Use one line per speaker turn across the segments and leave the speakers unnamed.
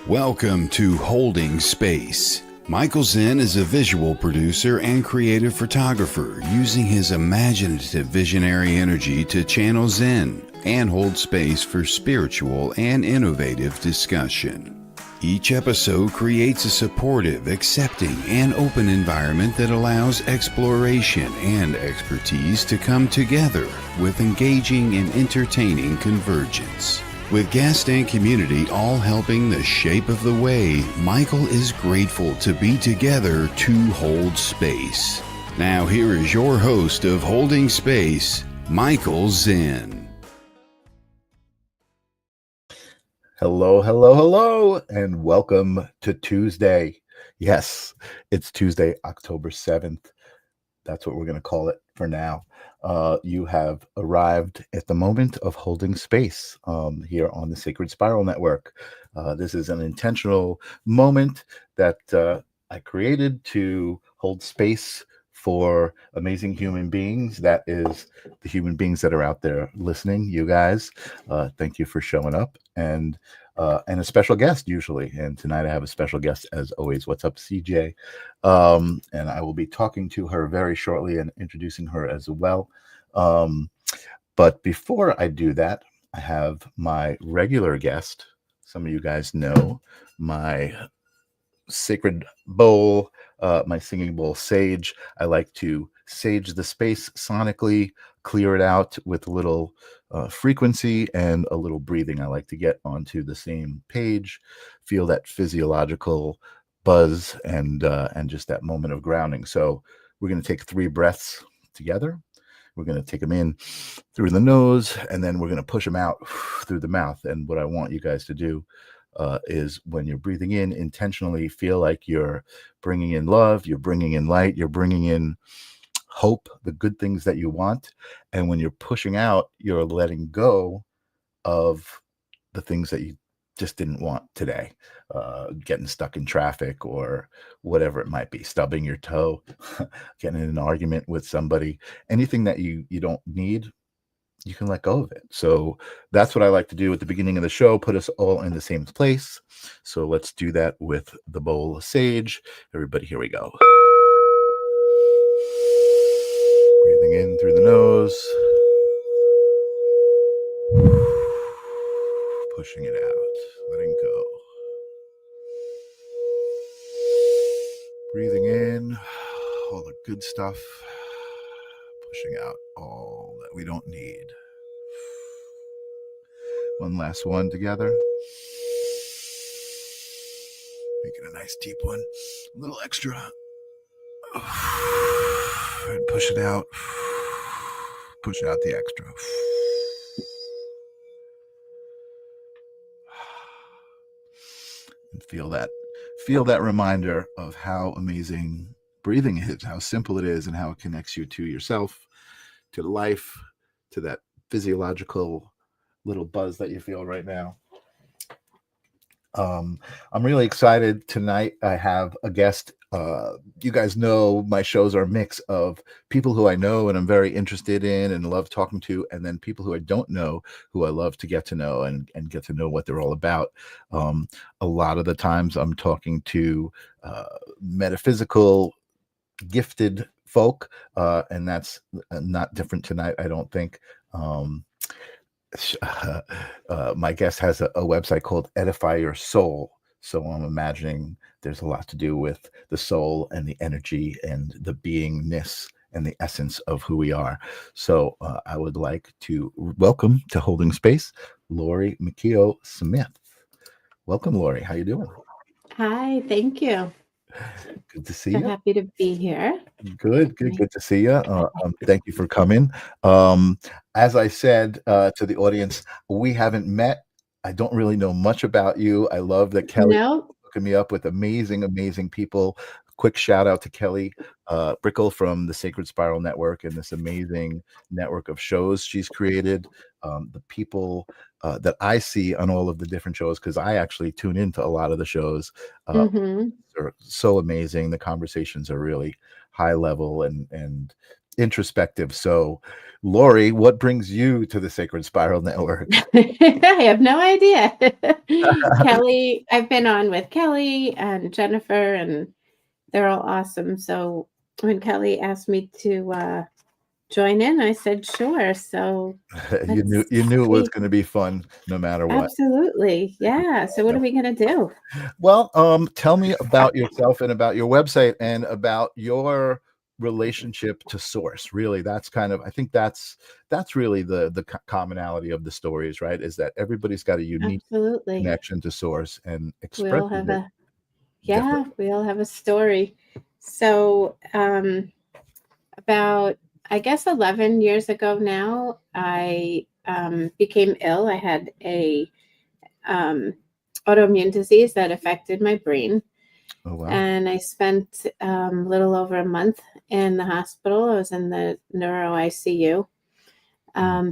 Welcome to Holding Space. Michael Zen is a visual producer and creative photographer using his imaginative visionary energy to channel Zen and hold space for spiritual and innovative discussion. Each episode creates a supportive, accepting, and open environment that allows exploration and expertise to come together with engaging and entertaining convergence. With guest and community all helping the shape of the way, Michael is grateful to be together to hold space. Now here is your host of Holding Space, Michael Zen.
Hello, and welcome to Tuesday. Yes, it's Tuesday, October 7th. That's what we're going to call it for now. You have arrived at the moment of holding space here on the Sacred Spiral Network. This is an intentional moment that I created to hold space for amazing human beings. That is the human beings that are out there listening, you guys. Thank you for showing up. And a special guest usually. And tonight I have a special guest as always. What's up, CJ? And I will be talking to her very shortly and introducing her as well. But before I do that, I have my regular guest. Some of you guys know my sacred bowl, my singing bowl sage. I like to sage the space sonically, clear it out with a little frequency and a little breathing. I like to get onto the same page, feel that physiological buzz and just that moment of grounding. So we're going to take 3 breaths together. We're going to take them in through the nose, and then we're going to push them out through the mouth. And what I want you guys to do is when you're breathing in, intentionally feel like you're bringing in love, you're bringing in light, you're bringing in hope, the good things that you want. And when you're pushing out, you're letting go of the things that you just didn't want today, getting stuck in traffic or whatever it might be, stubbing your toe, getting in an argument with somebody, anything that you don't need, you can let go of it. So that's what I like to do at the beginning of the show, put us all in the same place. So let's do that with the bowl of sage. Everybody, here we go. Breathing in through the nose. Pushing it out, letting go. Breathing in all the good stuff, pushing out all that we don't need. One last one together. Making a nice deep one, a little extra. And push it out. Push out the extra. And feel that reminder of how amazing breathing is, how simple it is, and how it connects you to yourself, to life, to that physiological little buzz that you feel right now. I'm really excited tonight. I have a guest. You guys know my shows are a mix of people who I know and I'm very interested in and love talking to, and then people who I don't know who I love to get to know and get to know what they're all about. A lot of the times I'm talking to metaphysical, gifted folk, and that's not different tonight, I don't think. My guest has a website called Edify Your Soul. So I'm imagining there's a lot to do with the soul and the energy and the beingness and the essence of who we are. So I would like to welcome to Holding Space, Laurie McKeogh Smith. Welcome, Laurie. How you doing?
Hi, thank you.
Good to see
So
you.
happy to be here.
Good to see you. Thank you for coming. As I said to the audience, we haven't met. I don't really know much about you. I love that Kelly hooking me up with amazing people. Quick shout out to Kelly Brickle from the Sacred Spiral Network and this amazing network of shows she's created. The people that I see on all of the different shows, because I actually tune into a lot of the shows, are so amazing. The conversations are really high level and introspective. So, Laurie, what brings you to the Sacred Spiral Network?
I have no idea. Kelly, I've been on with Kelly and Jennifer, and they're all awesome. So when Kelly asked me to join in, I said sure. So
You
let's
knew it was
see.
going to be fun no matter what.
Absolutely. Yeah. So what are we going to do?
Well, tell me about yourself and about your website and about your relationship to source. Really, that's kind of, I think that's really the commonality of the stories, right? Is that everybody's got a unique
Absolutely.
connection to source and
We all
expresses
have
it
yeah,
differently.
we all have a story. So about, I guess, 11 years ago now, I became ill. I had a um, autoimmune disease that affected my brain.
Oh wow.
And I spent a little over a month in the hospital. I was in the neuro ICU.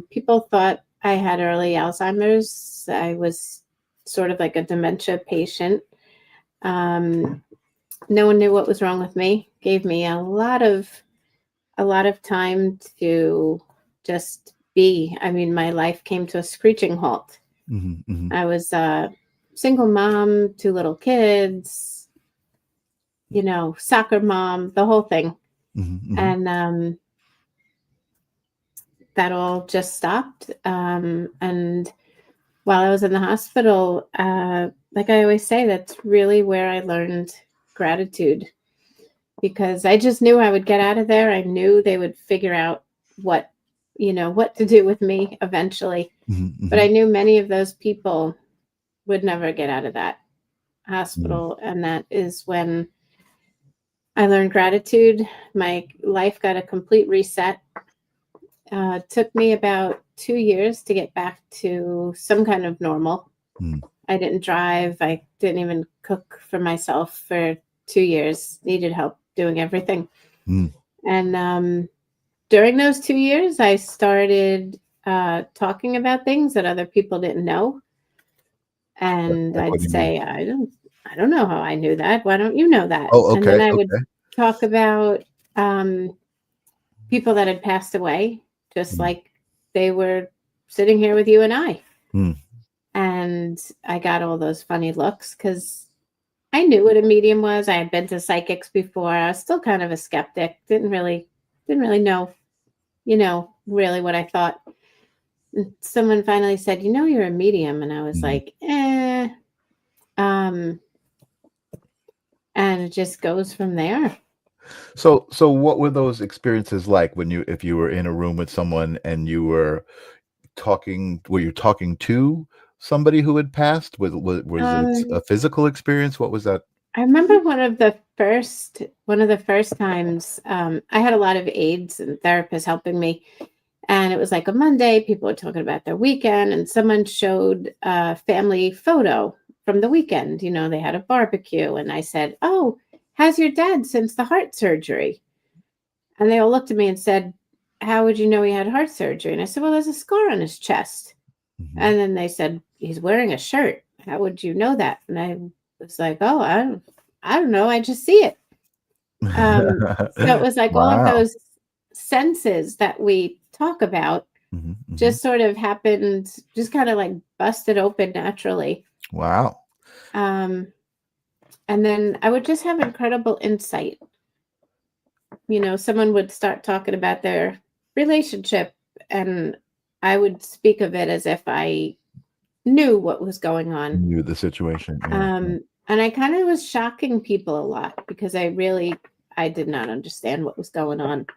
People thought I had early Alzheimer's. I was sort of like a dementia patient. Um, no one knew what was wrong with me. Gave me a lot of time to just be. I mean, my life came to a screeching halt. I was a single mom, 2 little kids, soccer mom, the whole thing. And that all just stopped. And while I was in the hospital, like I always say, that's really where I learned gratitude, because I just knew I would get out of there. I knew they would figure out what to do with me eventually. But I knew many of those people would never get out of that hospital. And that is when I learned gratitude. My life got a complete reset. It took me about 2 years to get back to some kind of normal. I didn't drive. I didn't even cook for myself for 2 years. Needed help doing everything. And during those 2 years, I started talking about things that other people didn't know. And
Like, what
I'd
do you mean?
say, I don't know how I knew that. Why don't you know that?
Oh,
And then
okay,
I would
okay.
talk about people that had passed away, just like they were sitting here with you and I. And I got all those funny looks because I knew what a medium was. I had been to psychics before. I was still kind of a skeptic. Didn't really know, really what I thought. And someone finally said, you're a medium. And I was like, and it just goes from there.
So what were those experiences like when if you were in a room with someone and you were were you talking to somebody who had passed? Was it a physical experience? What was that?
I remember one of the first times I had a lot of aides and therapists helping me. And it was like a Monday, people were talking about their weekend, and someone showed a family photo from the weekend. They had a barbecue, and I said, "Oh, how's your dad since the heart surgery?" And they all looked at me and said, "How would you know he had heart surgery?" And I said, "Well, there's a scar on his chest." And then they said, "He's wearing a shirt. How would you know that?" And I was like, "Oh, I don't know. I just see it." So it was like all of
Wow.
those senses that we talk about just sort of happened, just kind of like busted open naturally.
Wow.
And then I would just have incredible insight. Someone would start talking about their relationship, and I would speak of it as if I knew what was going on.
Knew the situation. Yeah.
And I kind of was shocking people a lot because I did not understand what was going on.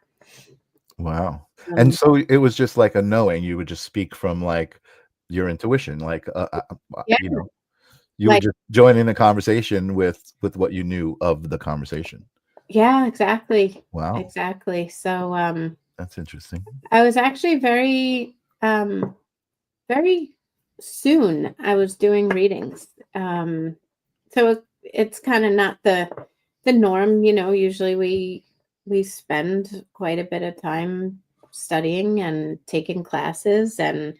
Wow. And so it was just like a knowing. You would just speak from like your intuition, like
Yeah,
you would
like,
just join in a conversation with what you knew of the conversation.
yeah, exactly.
Wow.
Exactly. So
That's interesting.
I was actually very soon I was doing readings. So it's kind of not the norm. Usually we spend quite a bit of time studying and taking classes, and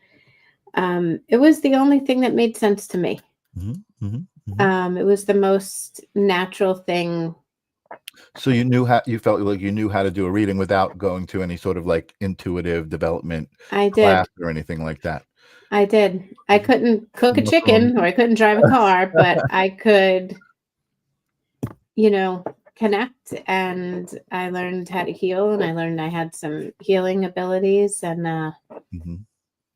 it was the only thing that made sense to me. It was the most natural thing
So you felt like you knew how to do a reading without going to any sort of like intuitive development
I
class
did.
or anything like that.
I did. I couldn't cook a chicken or I couldn't drive a car, but I could, connect, and I learned how to heal, and I learned I had some healing abilities, and
Mhm.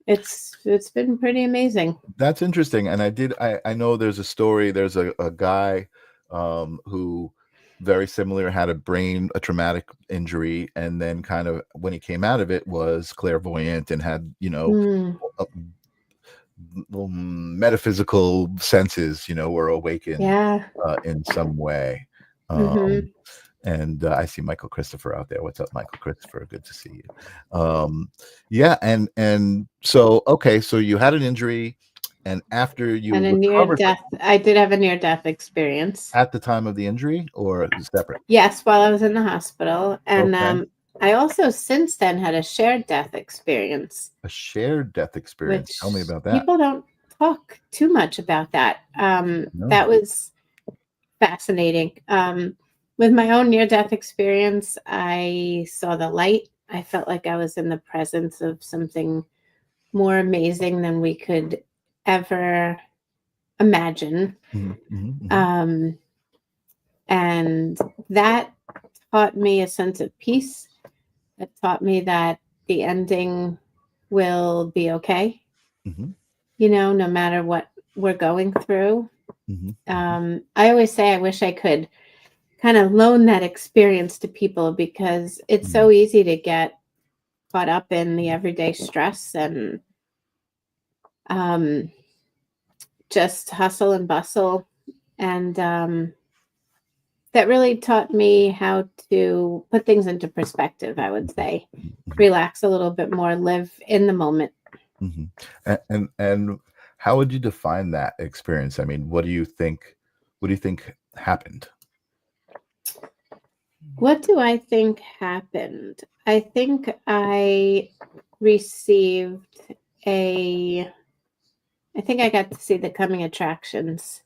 it's been pretty amazing.
That's interesting. And I know there's a story. There's a guy who very similar had a traumatic injury, and then kind of when he came out of it was clairvoyant and had,
Mm,
uh, metaphysical senses, were awakened
yeah.
in some way.
Hmm.
And I see Michael Christopher out there. What's up, Michael Christopher? Good to see you. Yeah, and so okay, so you had an injury, and after you
And a near
recovered
death. I did have a near death experience.
at the time of the injury, or separate?
Yes, while I was in the hospital, and
Okay,
I also since then had a shared death experience,
a shared death experience. Tell me
which
about that.
people don't talk too much about. That
No.
that was fascinating. With my own near death experience, I saw the light. I felt like I was in the presence of something more amazing than we could ever imagine.
Mhm, mhm, mhm,
Um, and that taught me a sense of peace. It taught me that the ending will be okay,
mhm,
no matter what we're going through.
mhm, mhm,
I always say I wish I could kind of loan that experience to people, because it's
mhm,
so easy to get caught up in the everyday stress and um, just hustle and bustle. And that really taught me how to put things into perspective, I would say.
mhm,
Relax a little bit more, live in the moment.
mhm. And how would you define that experience? I mean, what do you think? What do you think happened?
What do I think happened? I think I received a, I think I got to see the coming attractions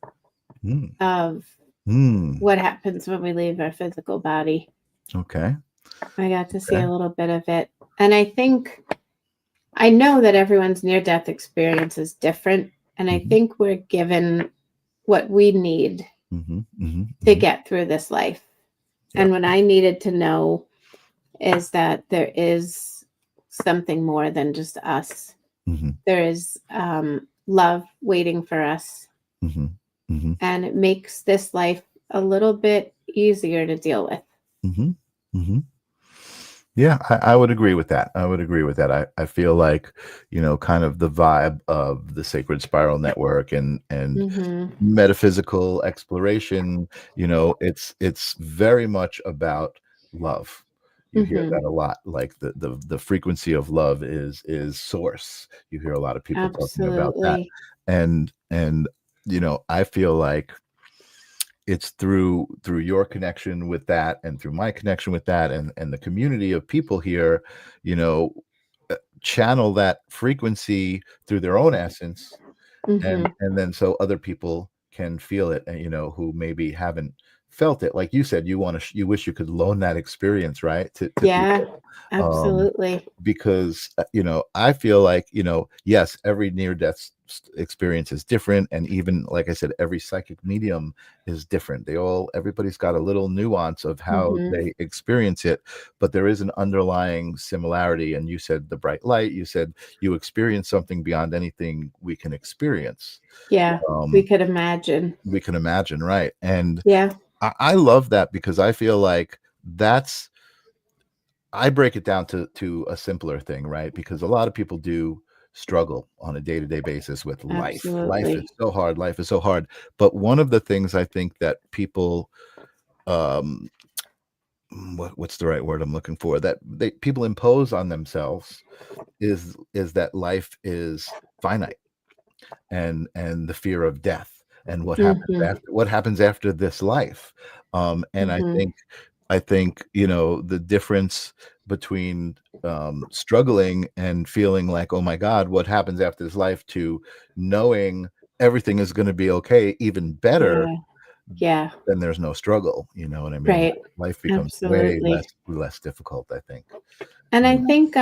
Mm,
of
mm,
what happens when we leave our physical body.
okay.
I got to see
Okay.
a little bit of it. And I know that everyone's near death experience is different. And I
Mhm,
think we're given what we need
mhm, mhm,
to
mhm.
get through this life.
Yep.
And what I needed to know is that there is something more than just us.
Mhm,
There is love waiting for us.
mhm, mhm,
And it makes this life a little bit easier to deal with.
mhm, mhm. Yeah, I would agree with that. I would agree with that. I feel like, kind of the vibe of the Sacred Spiral Network and
Hmm.
metaphysical exploration, it's very much about love. You hear
Hmm.
that a lot. Like the frequency of love is source. You hear a lot of people talking about that.
Absolutely.
And I feel like it's through your connection with that and through my connection with that and the community of people here, you know channel that frequency through their own essence,
Hmm.
and then so other people can feel it, and who maybe haven't felt it, like you said, you wish you could loan that experience, right, to
Yeah,
people. um
absolutely.
because I feel like, yes, every near death experience is different, and even like I said, every psychic medium is different. Everybody's got a little nuance of how
Hmm.
they experience it, but there is an underlying similarity. And you said the bright light, you said you experience something beyond anything we can experience.
Yeah, we
um
could imagine.
we can imagine, right? And
Yeah,
I love that, because I feel like that's I break it down to a simpler thing, right? Because a lot of people do struggle on a day-to-day basis with life. Life is
absolutely.
so hard. Life is so hard. But one of the things I think that people, um, what's the right word I'm looking for? That people impose on themselves is that life is finite, and the fear of death, and
Hmm.
what happens after this life. And
Hmm.
I think, the difference between struggling and feeling like, oh my God, what happens after this life, to knowing everything is going to be okay, even better,
Yeah. Yeah.
then there's no struggle. You know what I mean?
Right.
Life becomes way
Absolutely.
less difficult, I think.
And I
Mm.
think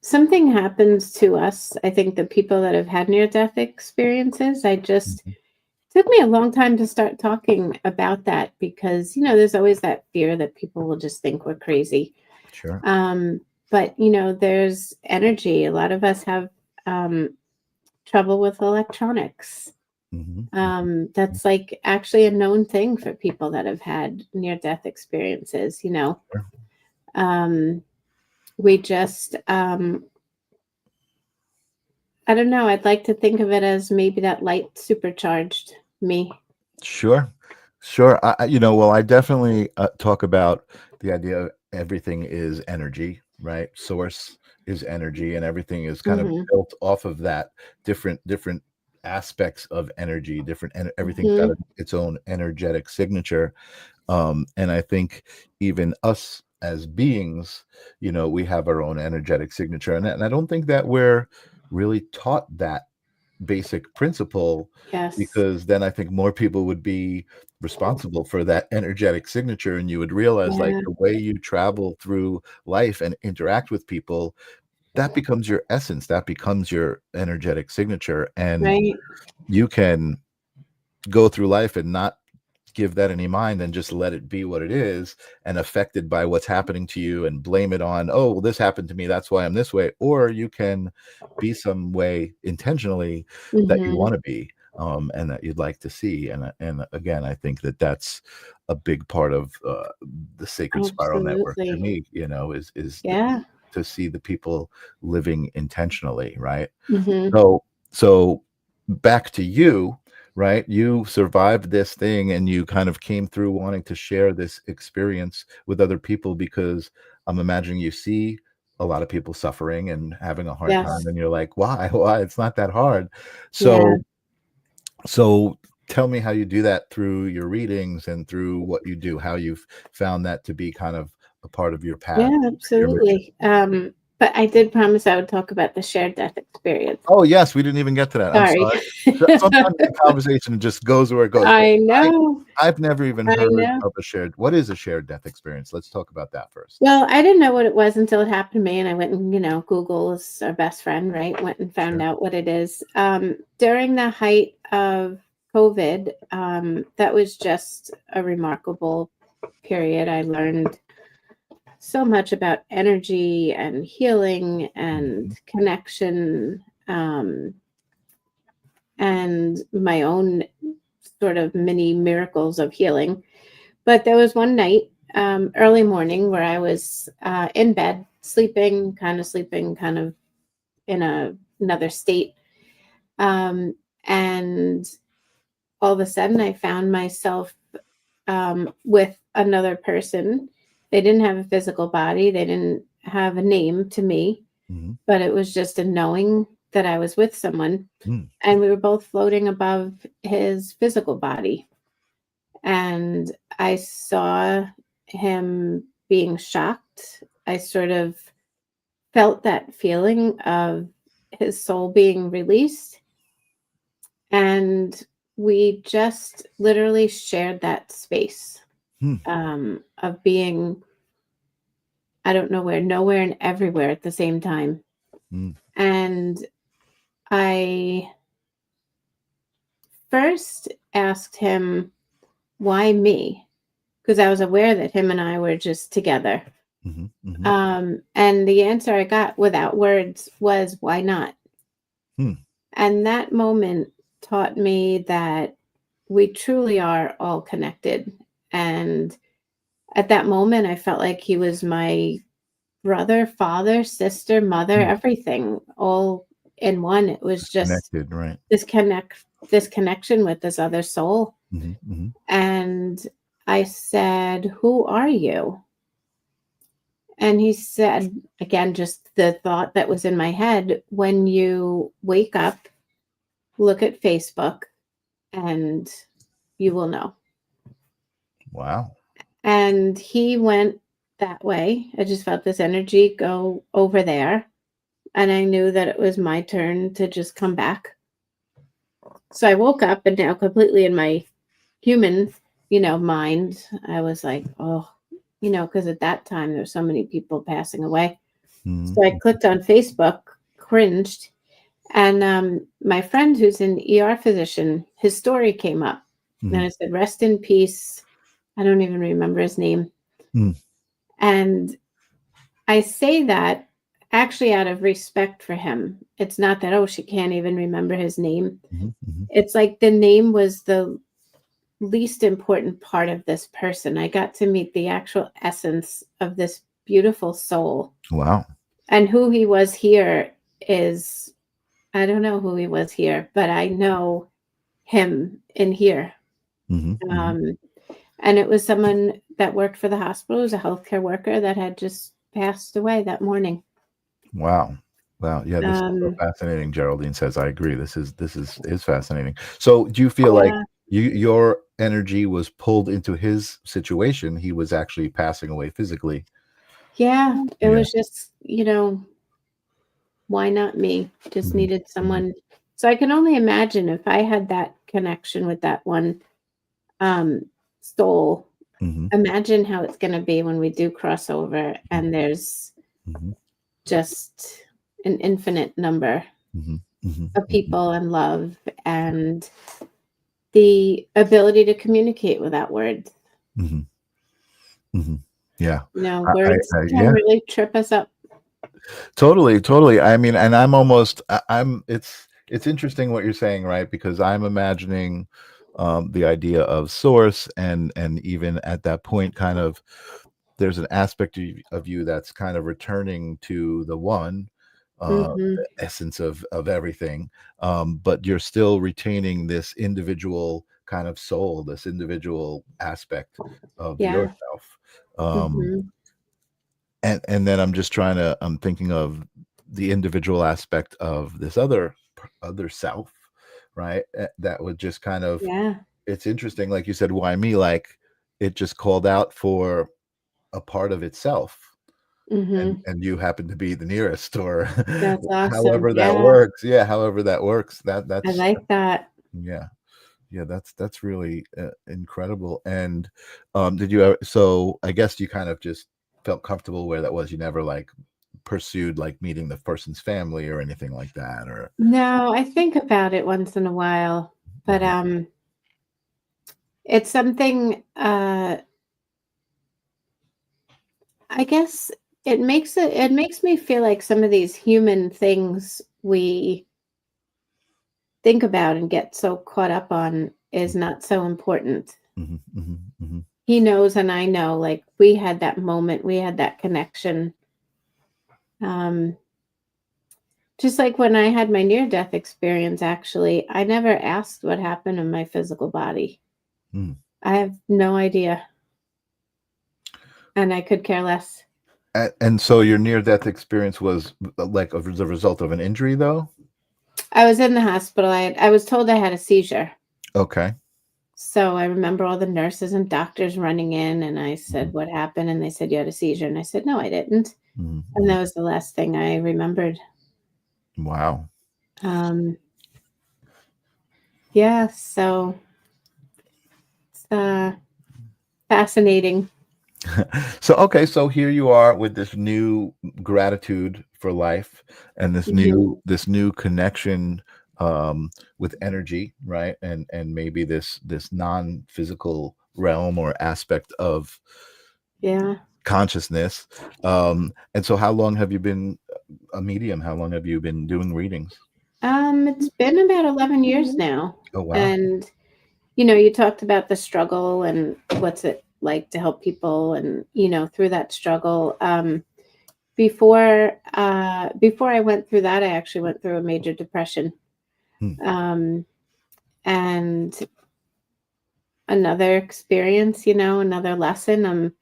something happens to us. I think the people that have had near death experiences,
Mhm.
took me a long time to start talking about that because, there's always that fear that people will just think we're crazy.
Sure.
But, there's energy. A lot of us have trouble with electronics.
Mhm.
That's like actually a known thing for people that have had near death experiences.
Sure.
We just, I don't know. I'd like to think of it as maybe that light supercharged me.
Sure. Sure. Well, I definitely talk about the idea of everything is energy, right? Source is energy, and everything is kind of
Hmm.
built off of that. Different aspects of energy. Everything's got
Hmm.
its own energetic signature. And I think even us as beings, we have our own energetic signature, and I don't think that we're really taught that basic principle,
Yes.
because then I think more people would be responsible for that energetic signature, and you would realize, like,
Yeah.
the way you travel through life and interact with people, that becomes your essence, that becomes your energetic signature, and
Right.
you can go through life and not give that any mind and just let it be what it is, and affected by what's happening to you, and blame it on, oh well, this happened to me, that's why I'm this way. Or you can be some way intentionally that you
Hmm.
want to be, and that you'd like to see. And again, I think that that's a big part of the sacred spiral network to
Absolutely.
me,
Yeah.
to see the people living intentionally, right?
Hmm.
So back to you, right? You survived this thing, and you kind of came through wanting to share this experience with other people, because I'm imagining you see a lot of people suffering and having a hard time,
Yes.
and you're like, why? Why? It's not that hard.
Yeah.
So so tell me how you do that through your readings and through what you do, how you've found that to be kind of a part of your path,
Yeah,
your mission.
absolutely. But I did promise I would talk about the shared death experience.
Oh, yes, we didn't even get to that. I'm
Sorry.
sorry. Sometimes the conversation just goes where it goes, but
I
I
know.
I've never even
I
heard
know.
of a shared what is a shared death experience? Let's talk about that first.
Well, I didn't know what it was until it happened to me, and I went and, Google is our best friend, right? Went and found
Sure.
out what it is. During the height of COVID, that was just a remarkable period. I learned so much about energy and healing and
Mhm.
connection, and my own sort of mini miracles of healing. But there was one night, early morning, where I was in bed, sleeping, kind of in another state. And all of a sudden, I found myself with another person. They didn't have a physical body, they didn't have a name to me,
Mhm.
but it was just a knowing that I was with someone.
Mm.
And we were both floating above his physical body. And I saw him being shocked. I sort of felt that feeling of his soul being released. And we just literally shared that space
Mm.
of being, I don't know where, nowhere and everywhere at the same time.
Mm.
And I first asked him, why me? Because I was aware that him and I were just together.
Mhm. Mhm.
And the answer I got without words was, why not?
Hmm.
And that moment taught me that we truly are all connected. And at that moment, I felt like he was my brother, father, sister, mother,
Mm.
everything all in one. It was just
Connected, right.
this connection with this other soul.
Mhm. Mhm.
And I said, who are you? And he said, again, just the thought that was in my head, when you wake up, look at Facebook and you will know.
Wow.
And he went that way. I just felt this energy go over there. And I knew that it was my turn to just come back. So I woke up and now completely in my human, mind, I was like, oh, because at that time there were so many people passing away. So I clicked on Facebook, cringed, and my friend who's an ER physician, his story came up. And I said, rest in peace. I don't even remember his name. And I say that actually out of respect for him. It's not that, oh, she can't even remember his name. It's like the name was the least important part of this person. I got to meet the actual essence of this beautiful soul.
Wow.
And who he was here is, I don't know who he was here, but I know him in here. And it was someone that worked for the hospital. It was a healthcare worker that had just passed away that morning.
Wow. Yeah, this is so fascinating. Geraldine says, I agree. This is fascinating. So do you feel like your energy was pulled into his situation? He was actually passing away physically.
Yeah, it was just, why not me? Just needed someone. So I can only imagine if I had that connection with that one soul. Imagine how it's going to be when we do cross over and there's just an infinite number of people and love and the ability to communicate without words.
Yeah.
Words can really trip us up.
Totally. I mean, and it's interesting what you're saying, right? Because I'm imagining the idea of source and even at that point kind of there's an aspect of you that's kind of returning to the one the essence of everything, but you're still retaining this individual kind of soul, this individual aspect of yourself. And then I'm thinking of the individual aspect of this other self, right? That would just kind of, it's interesting. Like you said, why me? Like it just called out for a part of itself. And you happen to be the nearest, or
that's awesome.
however that works. Yeah. However that works. That's,
I like that.
Yeah. That's really incredible. And did you ever, so I guess you kind of just felt comfortable where that was. You never like pursued like meeting the person's family or anything like that, or
no, I think about it once in a while, but it's something I guess it makes me feel like some of these human things we think about and get so caught up on is not so important. He knows and I know, like we had that moment, we had that connection. Just like when I had my near-death experience, actually, I never asked what happened in my physical body. I have no idea. And I could care less.
And so your near-death experience was like as a result of an injury, though?
I was in the hospital. I was told I had a seizure.
Okay.
So I remember all the nurses and doctors running in, and I said, what happened? And they said, you had a seizure. And I said, no, I didn't. And that was the last thing I remembered.
Wow.
Yeah, so it's fascinating.
So here you are with this new gratitude for life and this new connection with energy, right? And maybe this non-physical realm or aspect of consciousness. And so how long have you been a medium? How long have you been doing readings?
It's been about 11 years now.
Oh, wow.
And you talked about the struggle and what's it like to help people and through that struggle. Before I went through that, I actually went through a major depression. And another experience, another lesson. I'm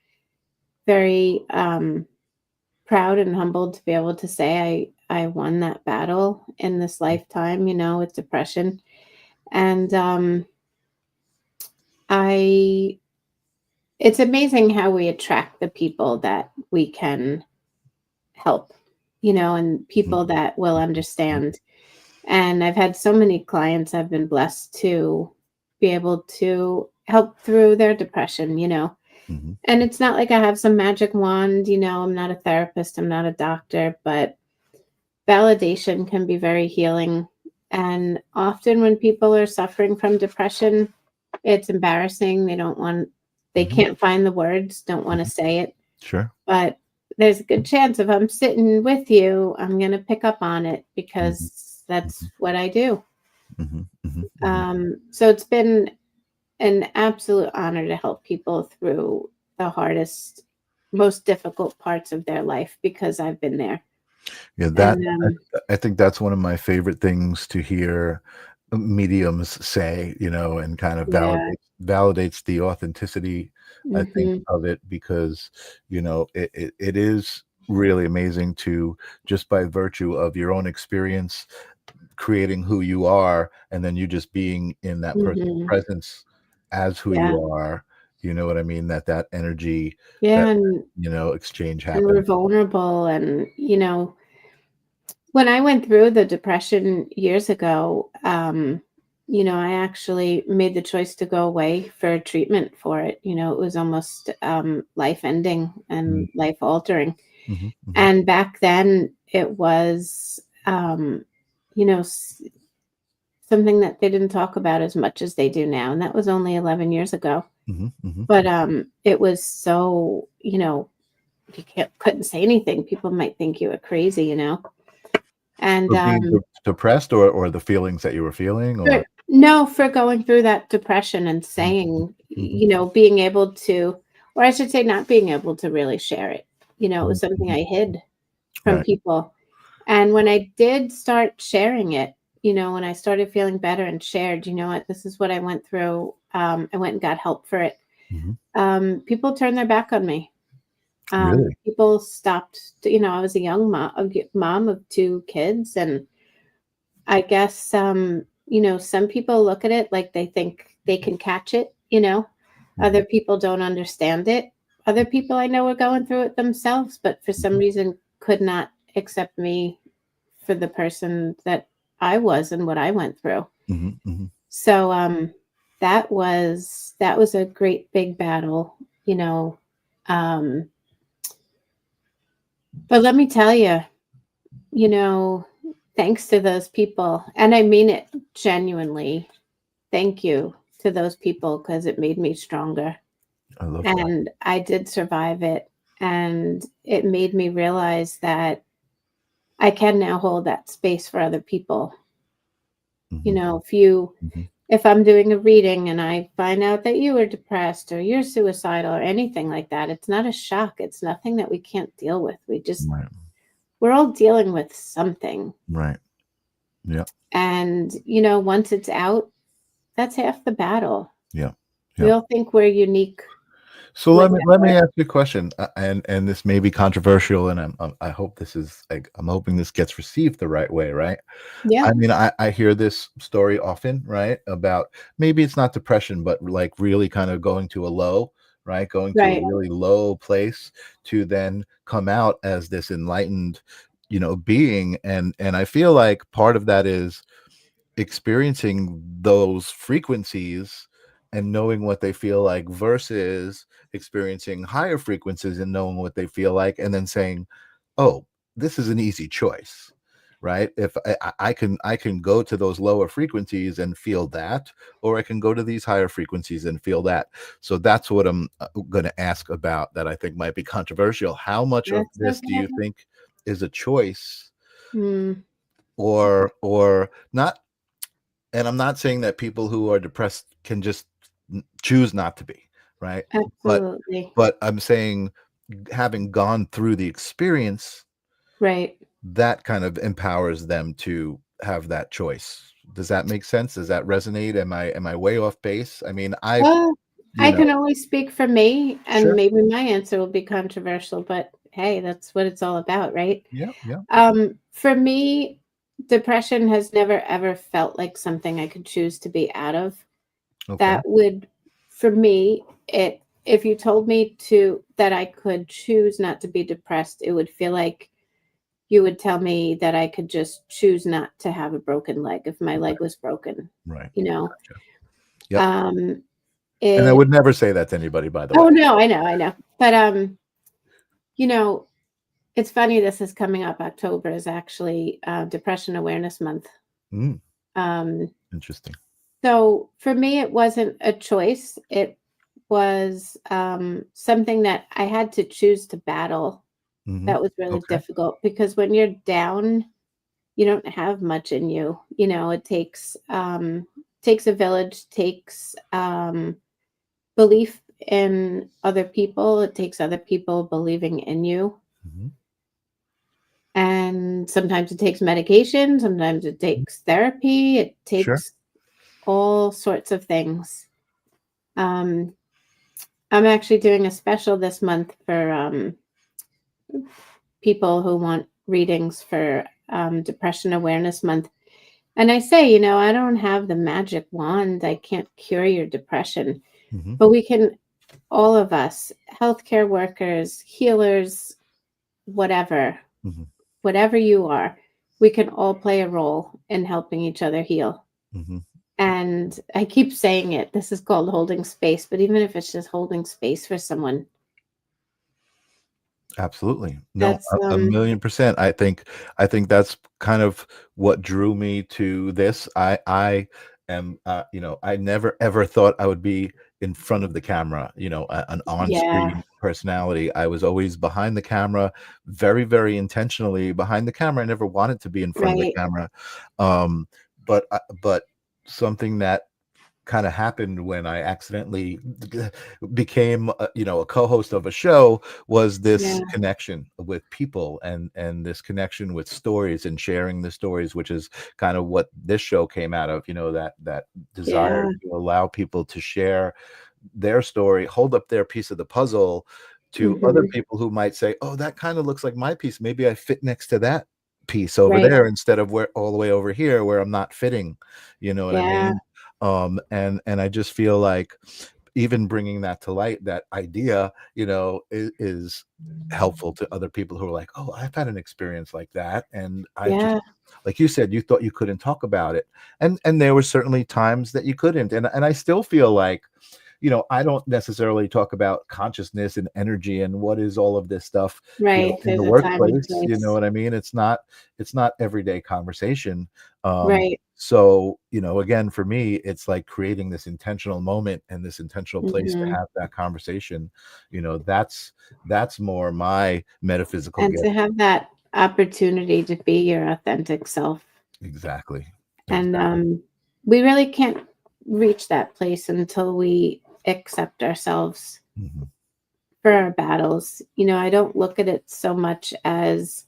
very proud and humbled to be able to say I won that battle in this lifetime, with depression. And it's amazing how we attract the people that we can help, and people that will understand. And I've had so many clients I've been blessed to be able to help through their depression,
Hmm.
And it's not like I have some magic wand, I'm not a therapist, I'm not a doctor, but validation can be very healing. And often when people are suffering from depression, it's embarrassing. They
Hmm.
can't find the words, don't want to
Hmm.
say it.
Sure.
But there's a good chance if I'm sitting with you, I'm going to pick up on it
Hmm.
because that's what I do.
Hmm. Hmm. Hmm.
So it's been an absolute honor to help people through the hardest, most difficult parts of their life because I've been there.
Yeah,
And
I think that's one of my favorite things to hear mediums say, and kind of
yeah.
validates the authenticity, I think,
Hmm.
of it, because it is really amazing to, just by virtue of your own experience, creating who you are, and then you just being in that person's
Hmm.
presence as who
Yeah.
you are. You know what I mean? That energy,
Yeah.
that
And
exchange
we're
happens.
vulnerable. And, when I went through the depression years ago, I actually made the choice to go away for treatment for it. It was almost life ending and life altering.
Hmm. Hmm.
And back then it was, you know, s- something that they didn't talk about as much as they do now. And that was only 11 years ago.
Hmm. Hmm.
But it was so, you couldn't say anything. People might think you were crazy. And
For being depressed, or the feelings that you were feeling, or
no, for going through that depression and
Mhm,
saying,
mhm,
being able to, or I should say, not being able to really share it. It
mhm,
was something
mhm.
I hid from
Right.
people. And when I did start sharing it, when I started feeling better and shared, you know what, this is what I went through. I went and got help for it.
Mhm.
People turned their back on me.
Really?
People stopped. I was a young mom of two kids, and I guess, some people look at it like they think they can catch it.
Mhm,
Other people don't understand it. Other people I know are going through it themselves, but for some
mhm,
reason could not accept me for the person that I was and what I went through.
mhm, mhm.
So that was a great big battle, you know. Um, but let me tell you, you know, thanks to those people, and I mean it genuinely. Thank you to those people because it made me stronger.
I love that.
And I did survive it. And it made me realize that I can now hold that space for other people.
Mhm, mhm.
If I'm doing a reading and I find out that you are depressed or you're suicidal or anything like that, it's not a shock. It's nothing that we can't deal with.
Right,
We're all dealing with something.
right. Yeah,
And, once it's out, that's half the battle.
yeah,
We
yeah.
all think we're unique.
So let me
Whatever.
ask you a question, and this may be controversial, and I hope this is, like, I'm hoping this gets received the right way, right?
Yeah.
I mean, I hear this story often, right? About, maybe it's not depression, but like really kind of going to a low, right? Going to a
Right.
really low place to then come out as this enlightened, being. And I feel like part of that is experiencing those frequencies and knowing what they feel like, versus experiencing higher frequencies and knowing what they feel like, and then saying, oh, this is an easy choice, right? If I can go to those lower frequencies and feel that, or I can go to these higher frequencies and feel that. So that's what I'm going to ask about, that I think might be controversial. How much of
That's
this do you
okay.
think is a choice,
Mm,
or not? And I'm not saying that people who are depressed can just choose not to be, right? But
absolutely.
I'm saying, having gone through the experience,
Right.
that kind of empowers them to have that choice. Does that make sense? Does that resonate? Am I way off base? I mean,
Well,
you
I
know,
can only speak for me, and
sure.
maybe my answer will be controversial, but hey, that's what it's all about, right?
Yeah, yeah.
For me, depression has never ever felt like something I could choose to be out of.
Okay.
That would, for me, if you told me that I could choose not to be depressed, it would feel like you would tell me that I could just choose not to have a broken leg if my leg was broken,
Right.
you know?
Gotcha. Yep.
Um,
And I
it,
would never say that to anybody, by the way.
oh no, I know. But you know, it's funny, this is coming up. October is actually Depression Awareness Month.
Mm,
Um,
interesting.
so for me, it wasn't a choice. It was something that I had to choose to battle.
Hmm.
That was really
Okay.
difficult because when you're down, you don't have much in you. You know, it takes a village, takes belief in other people. It takes other people believing in you.
Hmm.
And sometimes it takes medication, sometimes it takes therapy, it
Sure.
takes all sorts of things. Um, I'm actually doing a special this month for people who want readings for Depression Awareness Month. And I say, you know, I don't have the magic wand. I can't cure your depression,
Hmm.
but we can, all of us, healthcare workers, healers, whatever,
Hmm.
whatever you are, we can all play a role in helping each other heal.
Hmm.
And I keep saying it, this is called holding space, but even if it's just holding space for someone,
Absolutely. No,
that's
a million percent. I think that's kind of what drew me to this. I am, I never ever thought I would be in front of the camera, an
yeah,
on-screen personality. I was always behind the camera, very, very intentionally behind the camera. I never wanted to be in front of the
right,
camera. Um, but something that kind of happened when I accidentally became, a co-host of a show was this
yeah,
connection with people and this connection with stories and sharing the stories, which is kind of what this show came out of. That desire
yeah,
to allow people to share their story, hold up their piece of the puzzle to other
hmm,
people who might say, "Oh, that kind of looks like my piece. Maybe I fit next to that piece over
right,
there instead of where all the way over here where I'm not fitting." You know what I
yeah,
mean? And I just feel like even bringing that to light, that idea, is helpful to other people who are like, "Oh, I've had an experience like that, and I just,"
yeah,
like you said, you thought you couldn't talk about it, and there were certainly times that you couldn't, and I still feel like, I don't necessarily talk about consciousness and energy and what is all of this stuff,
right.
in the
There's a time and
workplace. You know
place,
what I mean? It's not everyday conversation.
right.
So, again, for me, it's like creating this intentional moment and this intentional place to
Hmm.
have that conversation. That's more my metaphysical
And
gift.
to have that opportunity to be your authentic self.
Exactly.
And
Exactly.
we really can't reach that place until we accept ourselves
Mhm.
for our battles. You know, I don't look at it so much as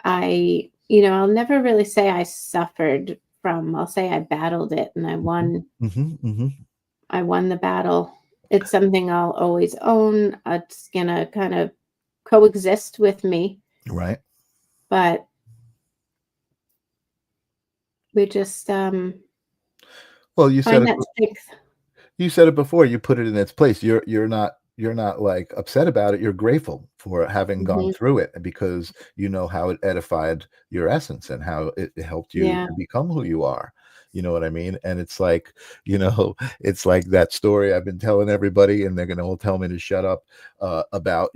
I'll never really say I suffered from, I'll say I battled it and
Mhm. Mhm. Mhm.
I won the battle. It's something I'll always own. It's gonna kind of coexist with me,
Right.
but we just
Well,
find that strength.
you said it before, you put it in its place. You're not like upset about it. You're grateful for having gone
Hmm.
through it because you know how it edified your essence and how it helped you
Yeah.
to become who you are. You know what I mean? And it's like, it's like that story I've been telling everybody, and they're gonna all tell me to shut up, about,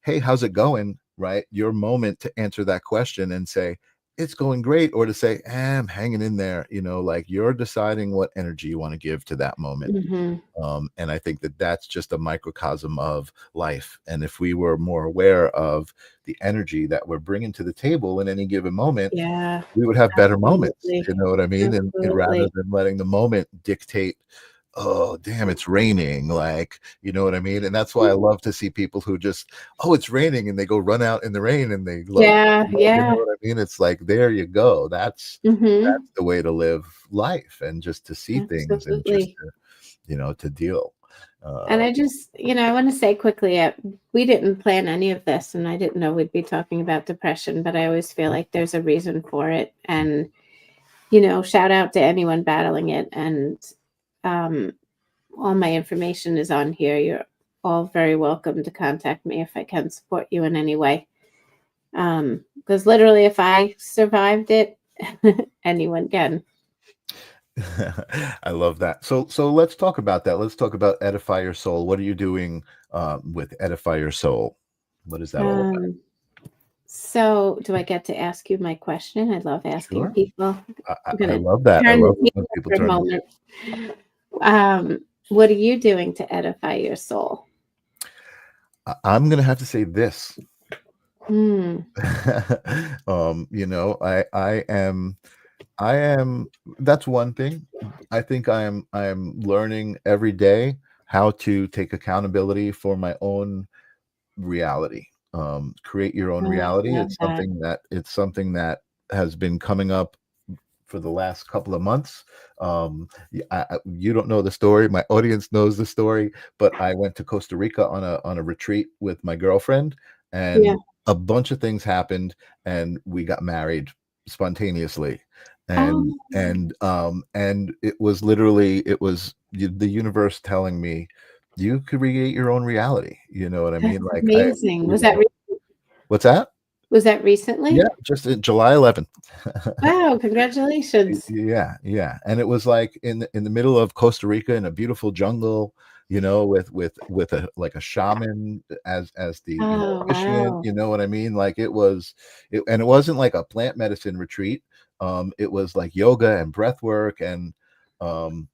hey, how's it going? Right? Your moment to answer that question and say, it's going great, or to say, I'm hanging in there, like you're deciding what energy you want to give to that moment.
Hmm.
And I think that that's just a microcosm of life. And if we were more aware of the energy that we're bringing to the table in any given moment,
Yeah.
we would have better moments.
Absolutely.
You know what I mean? And rather
Absolutely.
than letting the moment dictate, oh, damn, it's raining. Like, you know what I mean? And that's why I love to see people who just, oh, it's raining, and they go run out in the rain and they love,
Yeah.
you know
Yeah.
what I mean? It's like, there you go.
Hmm.
That's the way to live life, and just to see things and just
Absolutely.
to, to deal.
And
Uh,
I just, I want to say quickly, we didn't plan any of this, and I didn't know we'd be talking about depression, but I always feel like there's a reason for it. And, shout out to anyone battling it. And um, all my information is on here. You're all very welcome to contact me if I can support you in any way. Because literally, if I survived it, anyone can.
I love that. So let's talk about that. Let's talk about Edify Your Soul. What are you doing with Edify Your Soul? What is that all about?
So do I get to ask you my question? I love asking
Sure.
people.
I
I'm gonna
love that. I
turn the
love it when
table
people
for a
turn.
moment. What are you doing to edify your soul?
I'm gonna have to say this.
Hmm.
I am that's one thing. I think I am learning every day how to take accountability for my own reality. Create your own
Oh, I
reality.
love that.
It's something that has been coming up for the last couple of months. You don't know the story. My audience knows the story, but I went to Costa Rica on a retreat with my girlfriend,
Yeah.
and a bunch of things happened, and we got married spontaneously.
Oh,
And it was literally the universe telling me you create your own reality. You know what I mean?
that's
Like
amazing.
what's that?
Was that
Yeah,
recently?
just July 11th.
Wow, congratulations.
Yeah, and it was like in the middle of Costa Rica in a beautiful jungle, with a like a shaman as the
Oh,
officiant.
wow.
You know what I mean? Like and it wasn't like a plant medicine retreat. It was like yoga and breath work, and um,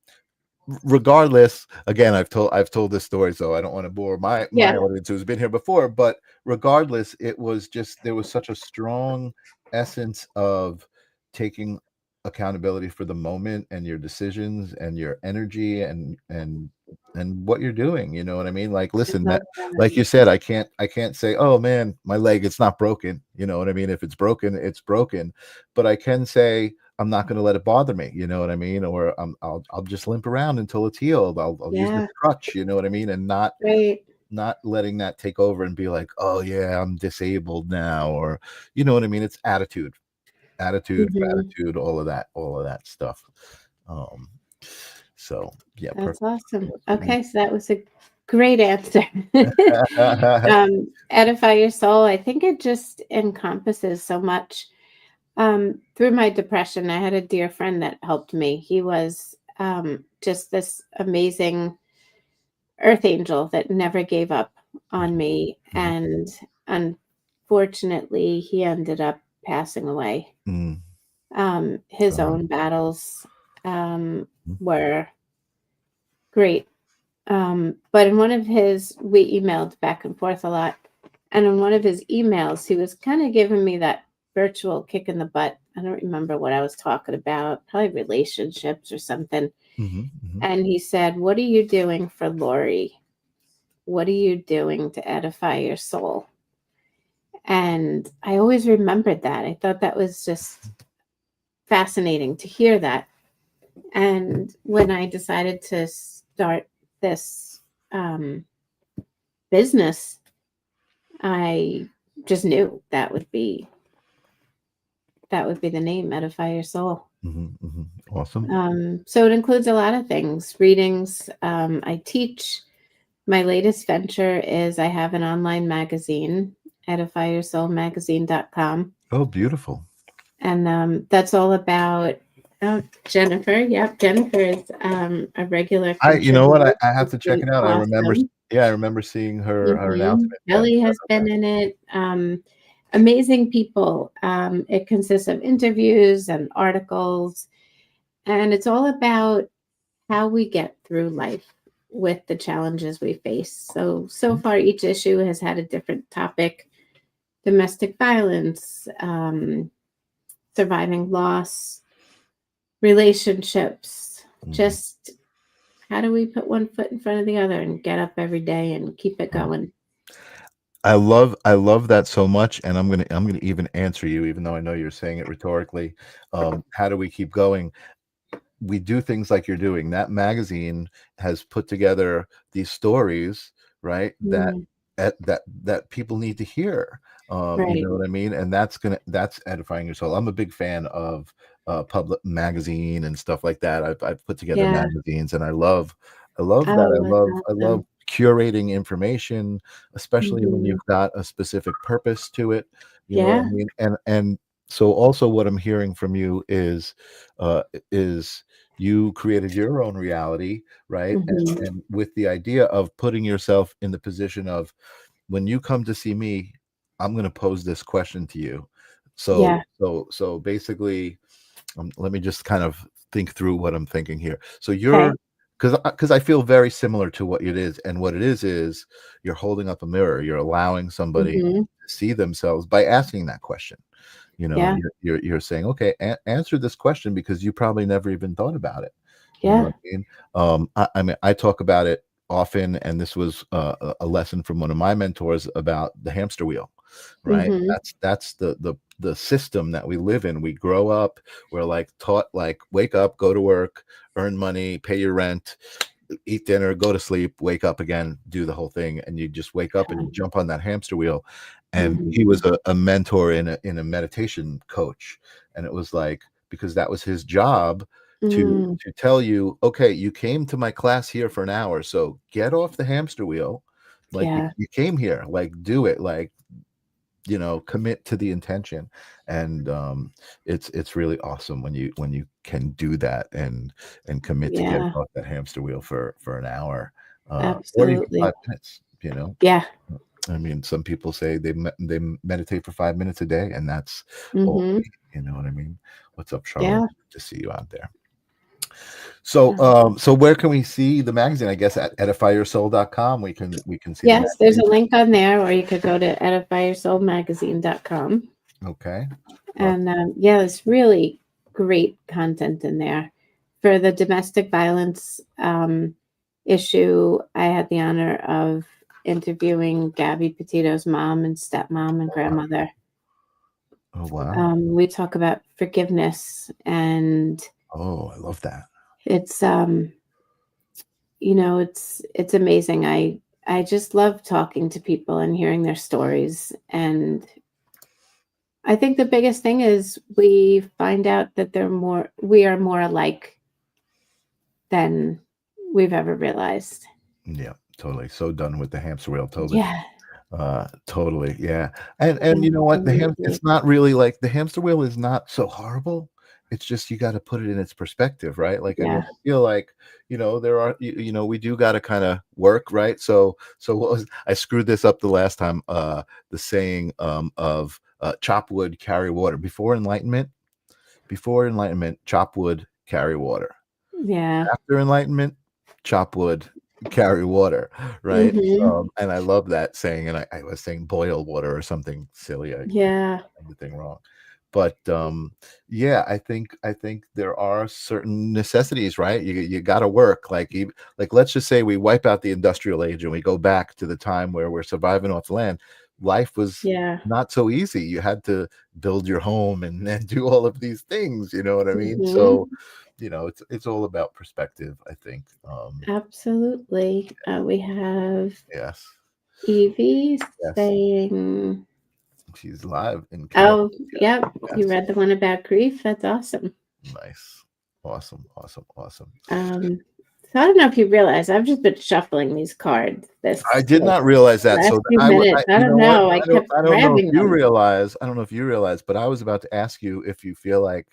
regardless, again, I've told this story, so I don't want to bore my
Yeah.
audience who's been here before, but regardless, it was just there was such a strong essence of taking accountability for the moment and your decisions and your energy and what you're doing. You know what I mean? Like,
I
listen,
love
that,
that.
like you said, I can't say, oh man, my leg, it's not broken. You know what I mean? If it's broken, it's broken. But I can say, I'm not going to let it bother me. You know what I mean? Or I'll just limp around until it's healed. I'll use this
Yeah,
crutch. You know what I mean? And
great.
not letting that take over and be like, oh yeah, I'm disabled now, or you know what I mean? It's attitude,
Mhm.
gratitude, all of that stuff. Um, so yeah,
That's
perfect.
awesome.
Yeah.
Okay, so that was a great answer. Edify your soul. I think it just encompasses so much. Through my depression, I had a dear friend that helped me. He was just this amazing earth angel that never gave up on me.
Mhm,
And unfortunately, he ended up passing away.
mhm,
His
sorry.
own battles
Mhm,
were great. But in one of his, we emailed back and forth a lot. And in one of his emails, he was kind of giving me that virtual kick in the butt. I don't remember what I was talking about, probably relationships or something.
mhm, mhm,
And he said, "What are you doing for Laurie? What are you doing to edify your soul?" And I always remembered that. I thought that was just fascinating to hear that. And when I decided to start this um, business, I just knew that would be the name, Edify Your Soul.
mhm, mhm. Awesome.
So it includes a lot of things, readings. I teach. My latest venture is I have an online magazine, edifyyoursoulmagazine.com.
Oh, beautiful.
And that's all about Jennifer. Yep, Jennifer is a regular
You know what?
contributor.
I have
She's
to check
been
it out.
awesome.
Yeah, I remember seeing her announcement. Yeah,
Kelly
sorry
has
about
been
that.
in it. Amazing people. It consists of interviews and articles, and it's all about how we get through life with the challenges we face. So
Mhm,
far, each issue has had a different topic: domestic violence, surviving loss, relationships.
mhm.
Just how do we put one foot in front of the other and get up every day and keep it going?
I love that so much, and I'm gonna even answer you, even though I know you're saying it rhetorically. How do we keep going? We do things like you're doing. That magazine has put together these stories, right?
Mm,
That people need to hear. You
right.
know what I mean? And that's edifying your soul. I'm a big fan of public magazine and stuff like that. I've put together
Yeah.
magazines, and I love that.
Oh,
I
that's
love I love
awesome.
curating information, especially when
Mhm.
you've got a specific purpose to it. You know what I
Yeah.
mean? And so also what I'm hearing from you is you created your own reality, right?
Mhm.
And with the idea of putting yourself in the position of, when you come to see me, I'm going to pose this question to you. So
Yeah.
so basically, let me just kind of think through what I'm thinking here. So
Okay.
you're, because I feel very similar to what it is, and what it is you're holding up a mirror. You're allowing somebody
Mhm.
to see themselves by asking that question. You know,
Yeah.
you're saying, okay, answer this question, because you probably never even thought about it. You know
Yeah.
what I mean? I mean, I talk about it often, and this was a lesson from one of my mentors about the hamster wheel, right?
Mhm.
That's the system that we live in. We grow up, we're like taught, like, wake up, go to work, earn money, pay your rent, eat dinner, go to sleep, wake up again, do the whole thing, and you just wake up and you jump on that hamster wheel. And he
Mhm.
was a mentor and a meditation coach, and it was like, because that was his job
Mm.
to tell you, okay, you came to my class here for an hour, so get off the hamster wheel, like
Yeah.
you came here, like do it, like, commit to the intention. And it's really awesome when you can do that, and commit to getting
Yeah.
off that hamster wheel for an hour, or even
Absolutely.
5 minutes.
Yeah.
I mean, some people say they meditate for 5 minutes a day, and that's all
Mhm.
they need, you know what I mean? What's up, Charlotte?
Yeah.
Good to see you out there. So
Um,
so where can we see the magazine? I guess at edifyyoursoul.com we can see the
yes, there's a
magazine.
link on there, or you could go to edifyyoursoulmagazine.com.
Okay. Love.
And yeah, there's really great content in there. For the domestic violence issue, I had the honor of interviewing Gabby Petito's mom and stepmom and grandmother.
Oh, wow.
We talk about forgiveness, and
Oh, I love that.
it's it's amazing. I just love talking to people and hearing their stories, and I think the biggest thing is we find out that we are more alike than we've ever realized.
Yeah, totally. So done with the hamster wheel. Totally.
Yeah,
Totally. Yeah. And you know what?
absolutely.
It's not really like, the hamster wheel is not so horrible. It's just, you got to put it in its perspective, right? Like, I mean,
Yeah,
I feel like, there are, we do got to kind of work, right? So what was, I screwed this up the last time, the saying of chop wood, carry water. Before enlightenment, chop wood, carry water.
yeah.
After enlightenment, chop wood, carry water, right?
Mhm.
And I love that saying, and I was saying boil water or something silly. I
Yeah,
said the thing wrong. But yeah, I think there are certain necessities, right? You got to work. Like, let's just say we wipe out the industrial age and we go back to the time where we're surviving off the land. Life was
yeah.
not so easy. You had to build your home and do all of these things. You know what I mean? So
Mhm.
it's all about perspective, I think.
Absolutely. We have
Yes,
Evie
yes,
saying,
she's live in California.
"Oh, yep, you
Yes,
read the one about grief. That's awesome."
nice, awesome, awesome, awesome.
Um, so I don't know if you realize I've just been shuffling these cards
I
this
did
like
not realize that.
last
So
few minutes. I
you
don't
know what?
know. I kept
I don't know if
grabbing
you
them.
realize. I don't know if you realize, but I was about to ask you if you feel like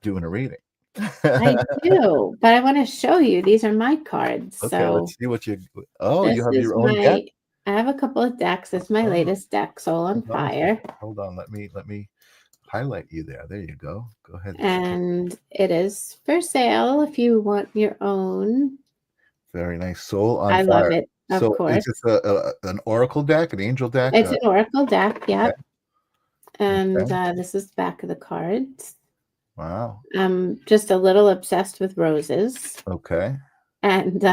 doing a reading.
I do, but I want to show you. These are my cards.
Okay,
So
let's see what you. Oh, you
this
have
is
your own deck.
I have a couple of decks. This is my
Oh,
latest deck, Soul on
hold on a
Fire.
second. Hold on. Let me highlight you there. There you go. Go ahead.
And it is for sale if you want your own.
Very nice. Soul on
I love
fire.
it, of
So is
course.
this an oracle deck, an angel deck?
It's an oracle deck,
Okay.
yep. And
Okay.
this is the back of the cards.
Wow.
I'm just a little obsessed with roses.
Okay.
And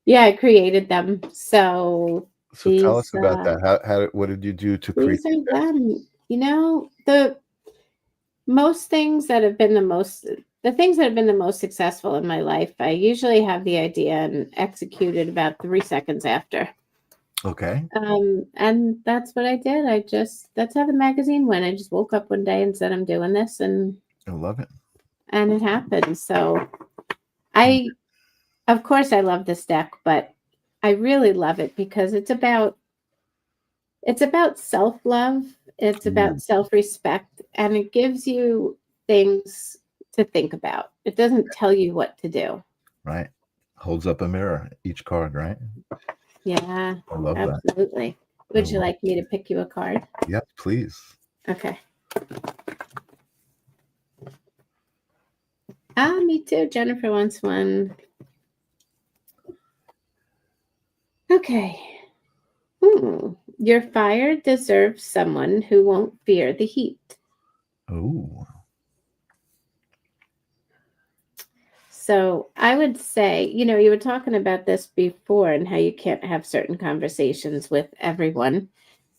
yeah, I created them. So
So tell us
these
about that. What did you do to create
these are
these decks?
them. The most things that have been the things that have been the most successful in my life, I usually have the idea and execute it about 3 seconds after.
Okay.
And that's what I did. That's how the magazine went. I just woke up one day and said I'm doing this,
I love it.
and it happened. So
Mm.
I of course I love this deck, but I really love it because it's about self-love, it's
Ooh,
about self-respect, and it gives you things to think about. tell you what to do.
Right. Holds up a mirror, each card, right?
Yeah,
I love that.
absolutely. Would you like me to pick you a card?
Yep, please.
Okay. Me too. Jennifer wants one. Okay. Your fire deserves someone who won't fear the heat.
Oh.
So I would say, you were talking about this before and how you can't have certain conversations with everyone.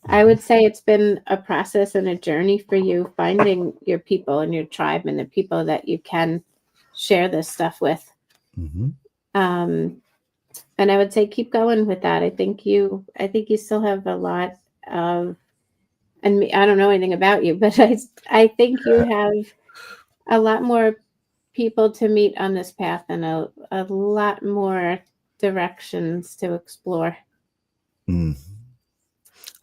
I would say it's been a process and a journey for you finding your people and your tribe and the people that you can share this stuff with.
Mm-hmm.
And I would say keep going with that. I think you still have a lot of, and I don't know anything about you, but I think you have a lot more people to meet on this path and a lot more directions to explore.
Mm.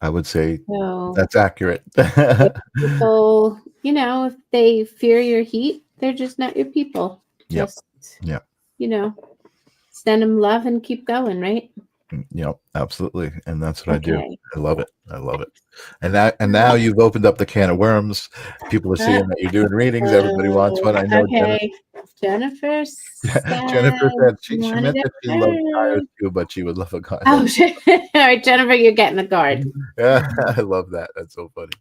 I would say
So
that's accurate.
people, if they fear your heat, they're just not your people.
Yep.
Just,
Yep.
send them love and keep going, right?
Yep, absolutely. And that's what I do.
Okay.
I love it. I love it. And now you've opened up the can of worms. People are seeing that you're doing readings. Everybody wants one. I know.
Okay. Jennifer said
Jennifer said she
wanted
meant
it
that she loved tires
first.
too, but she would love a card.
Oh, shit. All right, Jennifer, you're getting the card.
Yeah, I love that. That's so funny.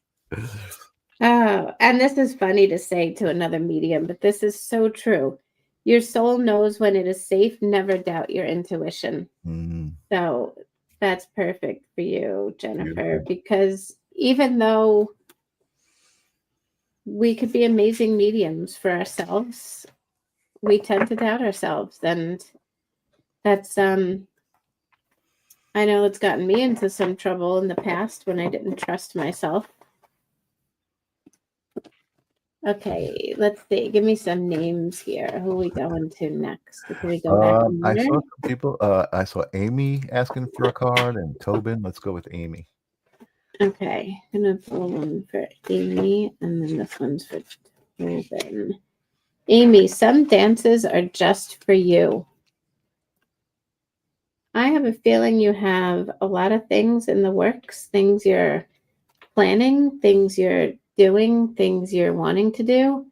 Oh, and this is funny to say to another medium, but this is so true. Your soul knows when it is safe. Never doubt your intuition.
Mm,
So that's perfect for you, Jennifer,
beautiful.
because even though we could be amazing mediums for ourselves, we tend to doubt ourselves. And that's, I know it's gotten me into some trouble in the past when I didn't trust myself. Okay, let's see. Give me some names here. Who are we going to next? Can we go back in
I saw
order?
some people. I saw Amy asking for a card and Tobin. Let's go with Amy.
Okay, I'm gonna pull one for Amy, and then this one's for Tobin. Amy, some dances are just for you. I have a feeling you have a lot of things in the works, things you're planning, things you're doing, things you're wanting to do.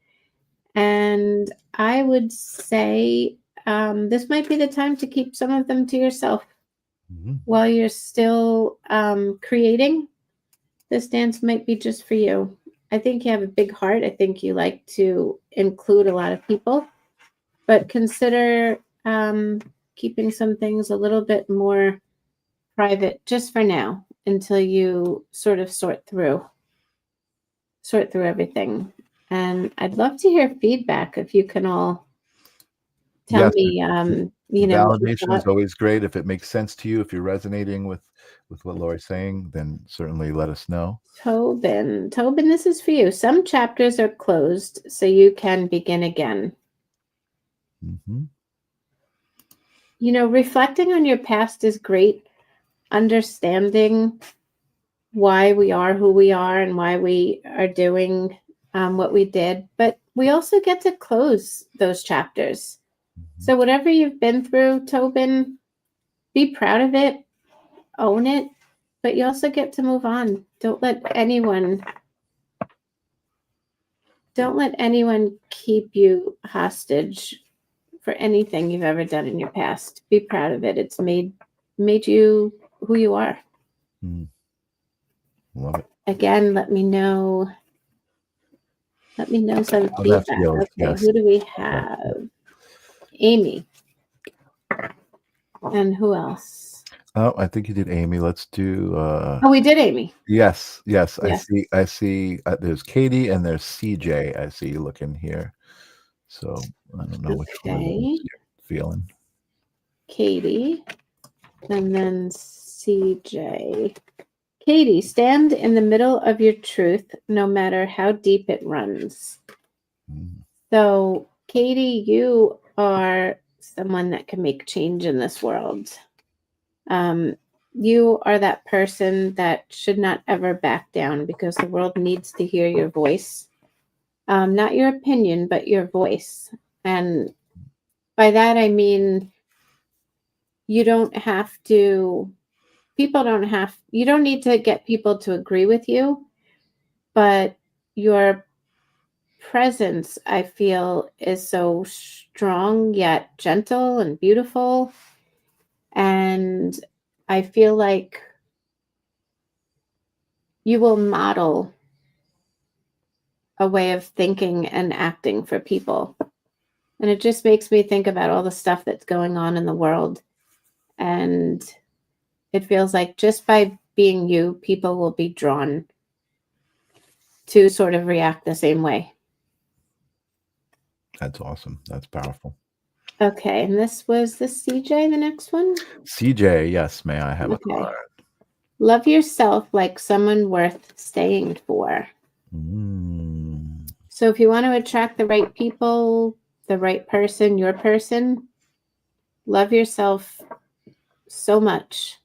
And I would say this might be the time to keep some of them to yourself while you're still creating. This dance might be just for you. I think you have a big heart. I think you like to include a lot of people, but consider keeping some things a little bit more private just for now until you sort of sort through everything. And I'd love to hear feedback if you can all tell
Yes,
me, what you
validation is
thought.
always great. If it makes sense to you, if you're resonating with what Laurie's saying, then certainly let us know.
Tobin, this is for you. Some chapters are closed, so you can begin again.
Mm-hmm.
Reflecting on your past is great. Understanding why we are who we are and why we are doing what we did. But we also get to close those chapters.
Mm-hmm.
So whatever you've been through, Tobin, be proud of it, own it, but you also get to move on. Don't let anyone keep you hostage for anything you've ever done in your past. Be proud of it. It's made you who you are.
Love it.
Again, let me know some
Oh, that's
feedback.
yours,
Okay,
yes.
who do we have? Amy. And who else?
Oh, I think you did Amy. Let's do
Oh, we did Amy.
yes.
Yes.
I see there's Katie and there's CJ. I see you looking here. So I don't know which one you're feeling.
Katie. And then CJ. Katie, stand in the middle of your truth, no matter how deep it runs. So, Katie, you are someone that can make change in this world. You are that person that should not ever back down because the world needs to hear your voice. Not your opinion, but your voice. And by that, I mean, you don't need to get people to agree with you, but your presence, I feel, is so strong yet gentle and beautiful. And I feel like you will model a way of thinking and acting for people. And it just makes me think about all the stuff that's going on in the world. And it feels like just by being you, people will be drawn to sort of react the same way.
That's awesome. That's powerful.
Okay, and this was the CJ, the next one?
CJ, yes, may I have a
Okay.
card?
Love yourself like someone worth staying for. So if you want to attract the right people, the right person, your person, love yourself so much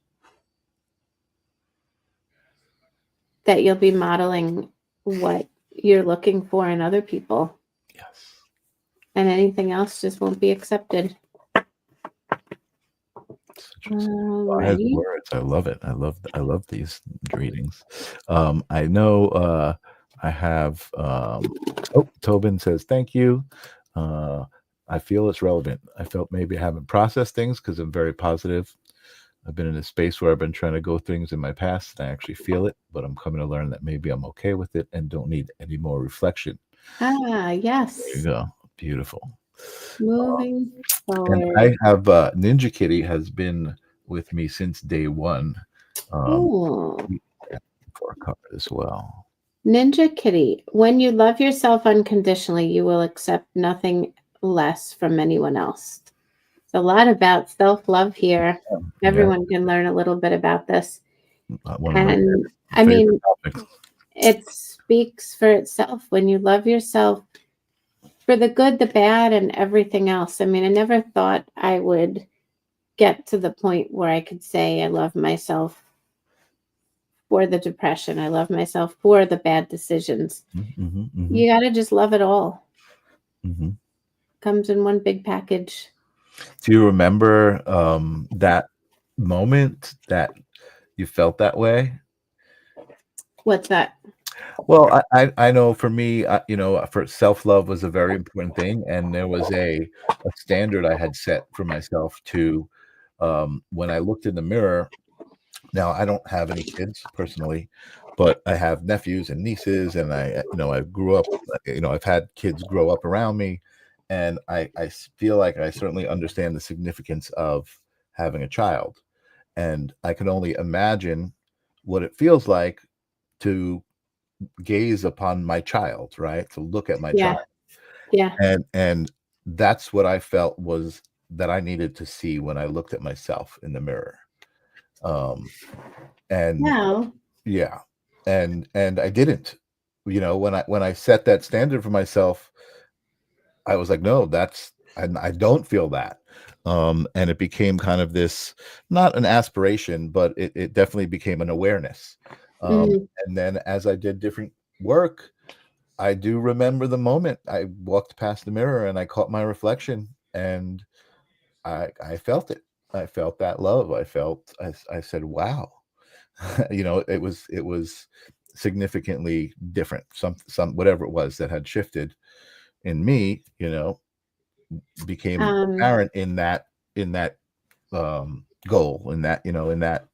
that you'll be modeling what you're looking for in other people.
Yes. And
anything else just won't be accepted.
Wise words. I love it. I love these readings. I know I have Tobin says thank you. I feel it's relevant. I felt maybe I haven't processed things because I'm very positive. I've been in a space where I've been trying to go things in my past and I actually feel it, but I'm coming to learn that maybe I'm okay with it and don't need any more reflection.
Yes.
There you go. Beautiful.
Moving forward.
And I have Ninja Kitty has been with me since day one. For a card as well.
Ninja Kitty, when you love yourself unconditionally, you will accept nothing less from anyone else. It's a lot about self-love here. Yeah. Everyone can learn a little bit about this. And I mean, it speaks for itself. When you love yourself for the good, the bad, and everything else. I mean, I never thought I would get to the point where I could say I love myself for the depression. I love myself for the bad decisions. You got to just love it all. Comes in one big package.
Do you remember that moment that you felt that way?
What's that?
Well, I know for me, for self-love was a very important thing. And there was a standard I had set for myself to when I looked in the mirror. Now, I don't have any kids personally, but I have nephews and nieces, and I grew up, I've had kids grow up around me, and I feel like I certainly understand the significance of having a child, and I can only imagine what it feels like to gaze upon my child, right? To look at my child.
Yeah.
And that's what I felt was that I needed to see when I looked at myself in the mirror. And
wow.
Yeah. And I didn't, when I set that standard for myself, I was like, no, I don't feel that. And it became kind of this, not an aspiration, but it definitely became an awareness. And then as I did different work, I do remember the moment I walked past the mirror and I caught my reflection and I felt it. I felt that love. I said, wow. It was significantly different. Some whatever it was that had shifted in me, became apparent in that goal, in that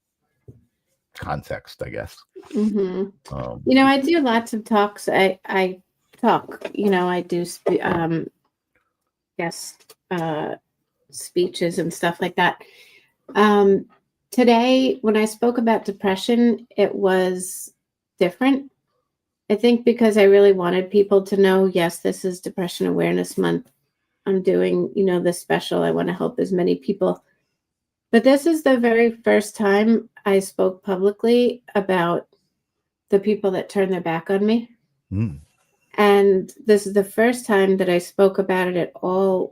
context, I guess.
I do lots of talks. I talk. I do speeches and stuff like that. Today, when I spoke about depression, it was different. I think because I really wanted people to know, yes, this is Depression Awareness Month. I'm doing, this special. I want to help as many people. But this is the very first time I spoke publicly about the people that turned their back on me. And this is the first time that I spoke about it at all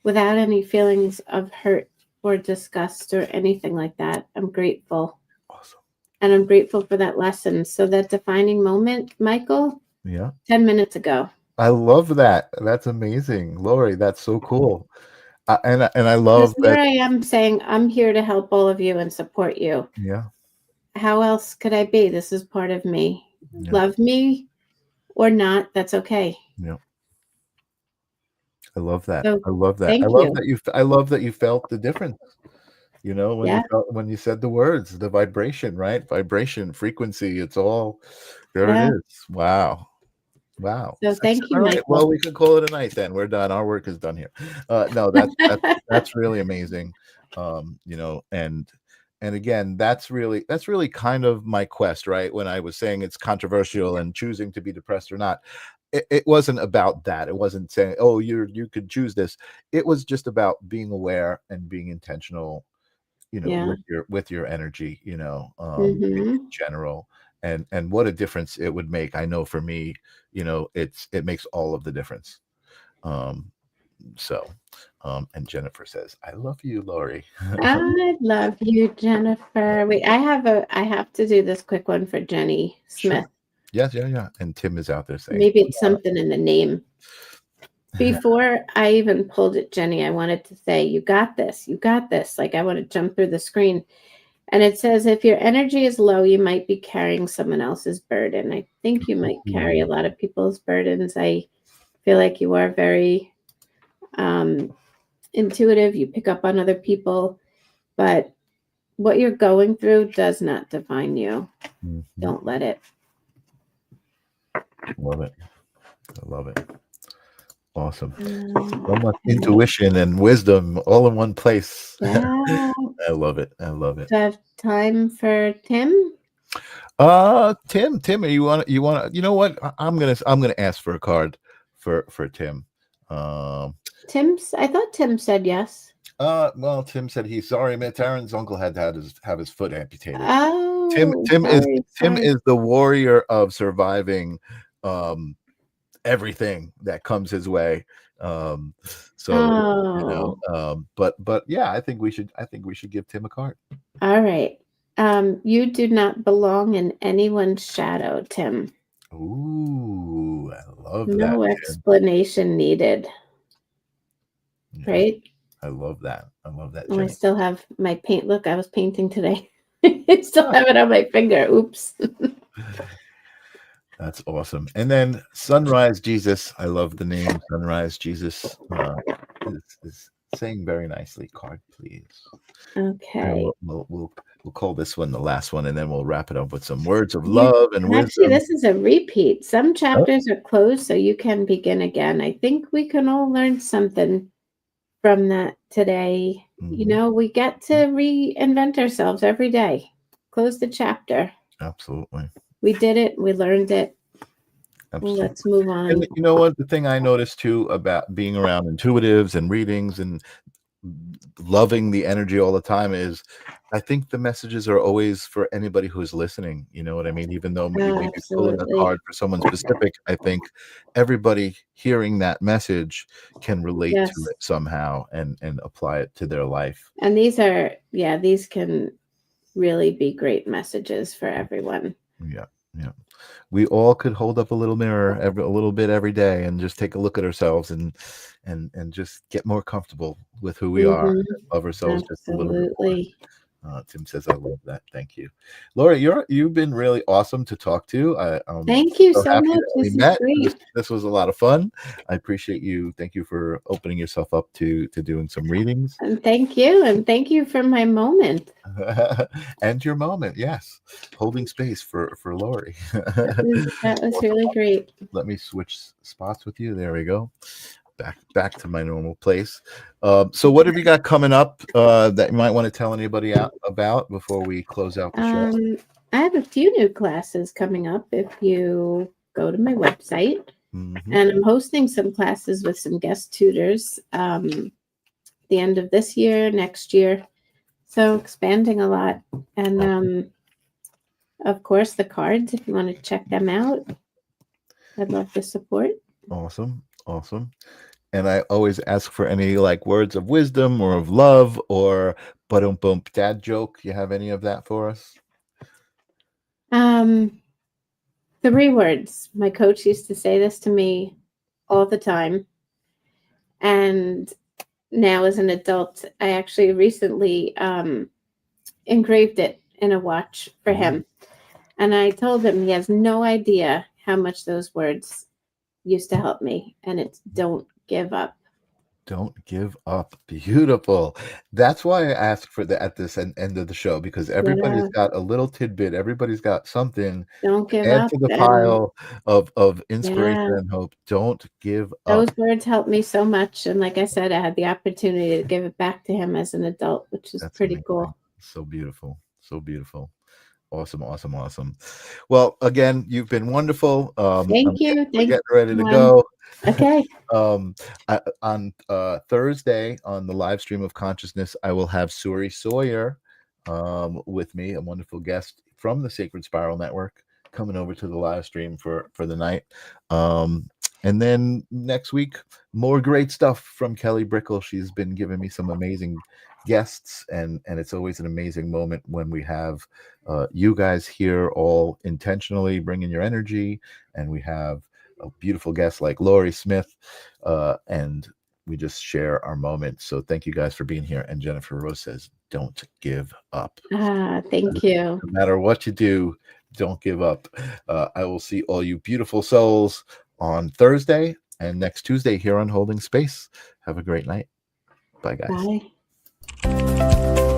without any feelings of hurt or disgust or anything like that. I'm grateful.
Awesome.
And I'm grateful for that lesson. So that defining moment, Michael, 10 minutes ago.
I love that. That's amazing, Laurie. That's so cool. And I
Because
love
here
that.
I am saying, I'm here to help all of you and support you.
Yeah,
How else could I be? This is part of me.
yeah,
Love me or not, that's okay.
yeah. I love that.
So
I love that. I
thank
love
you.
that you. I love that you felt the difference.
Yeah,
When you said the words, the vibration, right? Vibration, frequency. It's all there. It
yeah.
is. Wow. Wow.
So thank you,
All right. Well,
Michael.
we can call it a night then. We're done. Our work is done here. No, that's really amazing. And again, that's really kind of my quest, right? When I was saying it's controversial and choosing to be depressed or not, it wasn't about that. It wasn't saying, oh, you could choose this. It was just about being aware and being intentional,
Yeah.
with your energy, in
Mm-hmm.
general, and what a difference it would make. I know for me, it makes all of the difference. um so and Jennifer says, I love you, Laurie.
I love you, Jennifer. Wait, I have to do this quick one for Jenny
Sure.
Smith.
Yes, yeah, yeah. And Tim is out there saying,
Maybe it's something in the name. Before I even pulled it, Jenny, I wanted to say, you got this. You got this. Like I want to jump through the screen. And it says, if your energy is low, you might be carrying someone else's burden. I think you might carry a lot of people's burdens. I feel like you are very intuitive. You pick up on other people, but what you're going through does not define you.
Mhm.
Don't let it.
Love it. I love it. Awesome.
Um,
So much intuition and wisdom all in one place.
yeah.
I love it. I love it.
Do I have time for Tim?
Tim, you know what? I'm gonna ask for a card for Tim.
I thought Tim said yes.
Well, Tim said he's sorry, man. Taryn's uncle had to have his foot amputated. Tim
Oh,
Tim is Tim
sorry.
is the warrior of surviving everything that comes his way. So
Oh,
but yeah, I think we should give Tim a card.
all right. You do not belong in anyone's shadow, Tim.
Ooh, I love that,
No
Tim.
explanation needed,
Yeah,
right?
I love that. I love that,
Oh, I
Jenny.
still have my paint. Look, I was painting today. I still have it on my finger. Oops.
That's awesome. And then Sunrise Jesus, I love the name Sunrise Jesus. Is saying very nicely. Card, please. And
Okay.
we'll call this one the last one, and then we'll wrap it up with some words of
You
love and
actually,
wisdom.
this is a repeat. Some
Oh,
chapters are closed, so you can begin again. I think we can all learn something from that today.
mhm.
We get to reinvent ourselves every day. Close the chapter.
Absolutely.
We did it. We learned it.
Absolutely.
Let's move
And
on.
you know what? The thing I noticed too about being around intuitives and readings and loving the energy all the time is I think the messages are always for anybody who's listening. You know what I mean? Even though we
Oh,
may be pulling a
absolutely.
card for someone specific, I think everybody hearing that message can relate to
Yes.
it somehow and apply it to their life.
And these can really be great messages for everyone.
Yeah. Yeah. We all could hold up a little mirror a little bit every day and just take a look at ourselves and just get more comfortable with who we are,
Hmm.
love ourselves just a little bit more.
Absolutely.
Tim says, I love that. Thank you. Laura, you've been really awesome to talk to. I'm
Thank you
so
so
happy
much.
that we
This is
met. This,
great.
this was a lot of fun. I appreciate you. Thank you for opening yourself up to doing some readings.
And thank you. And thank you for my moment.
And your moment, yes. Holding space for Laurie.
That was really great.
Let me switch spots with you. There we go. Back to my normal place. So what have you got coming up that you might want to tell anybody about before we close out the show?
I have a few new classes coming up if you go to my website.
Mhm.
And I'm hosting some classes with some guest tutors the end of this year, next year. So expanding a lot. And of course, the cards, if you want to check them out, I'd love the support.
Awesome. And I always ask for any like words of wisdom or of love or boom dad joke. You have any of that for us?
3 words. My coach used to say this to me all the time. And now as an adult, I actually recently engraved it in a watch for him. And I told him he has no idea how much those words used to help me. And it's don't give up.
Don't give up. Beautiful. That's why I asked for the at this end of the show, because everybody's
Yeah,
got a little tidbit. Everybody's got something
don't
to
give
add
up.
to the
And
pile of inspiration
yeah,
and hope. Don't give up.
those words helped me so much. And like I said, I had the opportunity to give it back to him as an adult, which is
That's
pretty
amazing.
cool.
So beautiful. So beautiful. Awesome, awesome, awesome. Well, again, you've been wonderful.
Thank you.
We're
Thanks,
getting ready to
everyone.
go.
Okay.
On Thursday on the live stream of consciousness, I will have Suri Sawyer with me, a wonderful guest from the Sacred Spiral Network, coming over to the live stream for the night. And then next week, more great stuff from Kelly Brickle. She's been giving me some amazing guests, and it's always an amazing moment when we have you guys here all intentionally bringing your energy, and we have a beautiful guest like Laurie Smith, and we just share our moment. So thank you guys for being here. And Jennifer Rose says, don't give up.
Thank you.
No matter what you do, don't give up. I will see all you beautiful souls on Thursday and next Tuesday here on Holding Space. Have a great night. Bye, guys.
Bye.